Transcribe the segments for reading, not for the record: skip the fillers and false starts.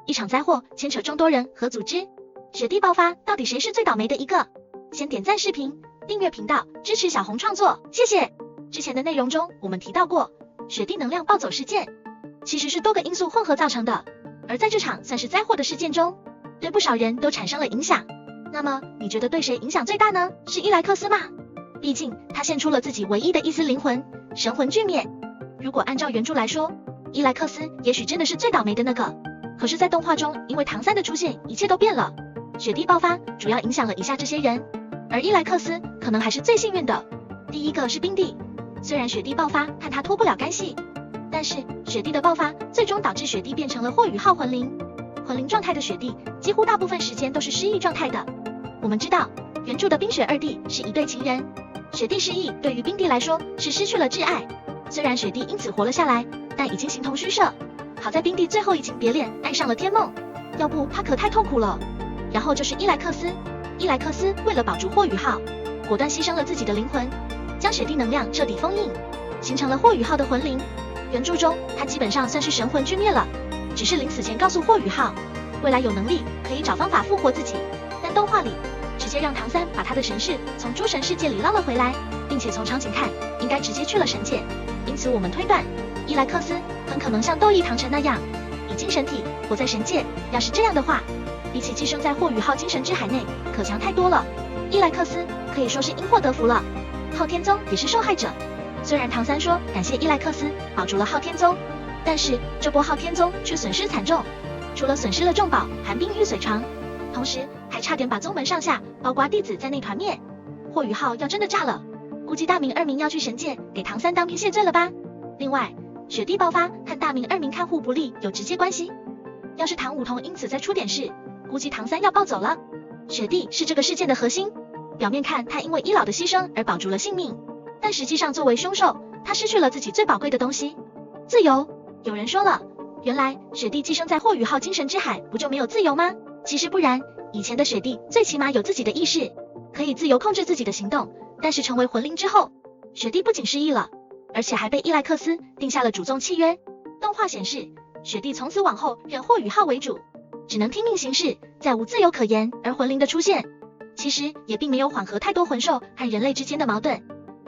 一场灾祸牵扯众多人和组织，雪地爆发，到底谁是最倒霉的一个？先点赞视频，订阅频道，支持小红创作，谢谢。之前的内容中我们提到过，雪地能量暴走事件其实是多个因素混合造成的，而在这场算是灾祸的事件中，对不少人都产生了影响。那么你觉得对谁影响最大呢？是伊莱克斯吗？毕竟他献出了自己唯一的一丝灵魂，神魂俱灭。如果按照原著来说，伊莱克斯也许真的是最倒霉的那个。可是在动画中，因为唐三的出现，一切都变了。雪地爆发主要影响了以下这些人，而伊莱克斯可能还是最幸运的。第一个是冰帝，虽然雪地爆发和他脱不了干系，但是雪地的爆发最终导致雪地变成了霍雨浩魂灵。魂灵状态的雪地几乎大部分时间都是失忆状态的。我们知道原著的冰雪二弟是一对情人，雪地失忆对于冰帝来说是失去了挚爱，虽然雪地因此活了下来，但已经形同虚设。好在冰帝最后移情别恋，爱上了天梦，要不他可太痛苦了。然后就是伊莱克斯，伊莱克斯为了保住霍雨浩，果断牺牲了自己的灵魂，将雪地能量彻底封印，形成了霍雨浩的魂灵。原著中他基本上算是神魂俱灭了，只是临死前告诉霍雨浩，未来有能力可以找方法复活自己。但动画里直接让唐三把他的神识从诸神世界里捞了回来，并且从场景看应该直接去了神界，因此我们推断伊莱克斯很可能像斗翼唐城那样以精神体活在神界。要是这样的话，比起寄生在霍雨浩精神之海内可强太多了。伊莱克斯可以说是因祸得福了，昊天宗也是受害者。虽然唐三说感谢伊莱克斯保住了昊天宗，但是这波昊天宗却损失惨重，除了损失了重宝寒冰玉髓床，同时还差点把宗门上下包括弟子在内团灭。霍雨浩要真的炸了，估计大明二明要去神界给唐三当兵谢罪了吧。另外雪地爆发和大明二明看护不利有直接关系，要是唐武童因此再出点事，估计唐三要暴走了。雪地是这个事件的核心，表面看他因为伊老的牺牲而保住了性命，但实际上作为凶手，他失去了自己最宝贵的东西——自由。有人说了，原来雪地寄生在霍雨浩精神之海，不就没有自由吗？其实不然，以前的雪地最起码有自己的意识，可以自由控制自己的行动，但是成为魂灵之后，雪地不仅失忆了，而且还被伊莱克斯定下了主宗契约。动画显示，雪地从此往后认霍雨浩为主，只能听命行事，再无自由可言。而魂灵的出现，其实也并没有缓和太多魂兽和人类之间的矛盾，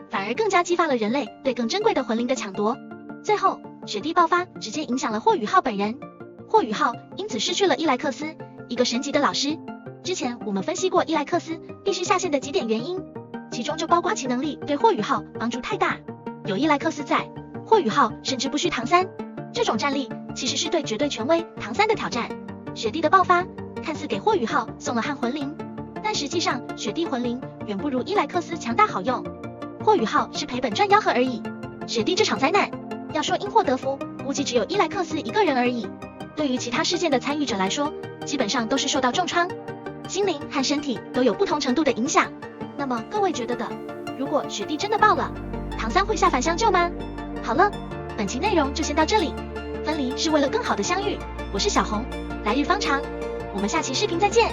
反而更加激发了人类对更珍贵的魂灵的抢夺。最后雪地爆发直接影响了霍雨浩本人，霍雨浩因此失去了伊莱克斯，一个神级的老师。之前我们分析过伊莱克斯必须下线的几点原因，其中就包括其能力对霍雨浩帮助太大，有伊莱克斯在，霍雨浩甚至不需唐三。这种战力其实是对绝对权威唐三的挑战。雪地的爆发看似给霍雨浩送了汉魂灵，但实际上雪地魂灵远不如伊莱克斯强大好用，霍雨浩是赔本赚吆喝而已。雪地这场灾难要说因祸得福，估计只有伊莱克斯一个人而已。对于其他事件的参与者来说，基本上都是受到重创，心灵和身体都有不同程度的影响。那么各位觉得的，如果雪地真的爆了，唐三会下凡相救吗？好了，本期内容就先到这里。分离是为了更好的相遇，我是小红，来日方长，我们下期视频再见。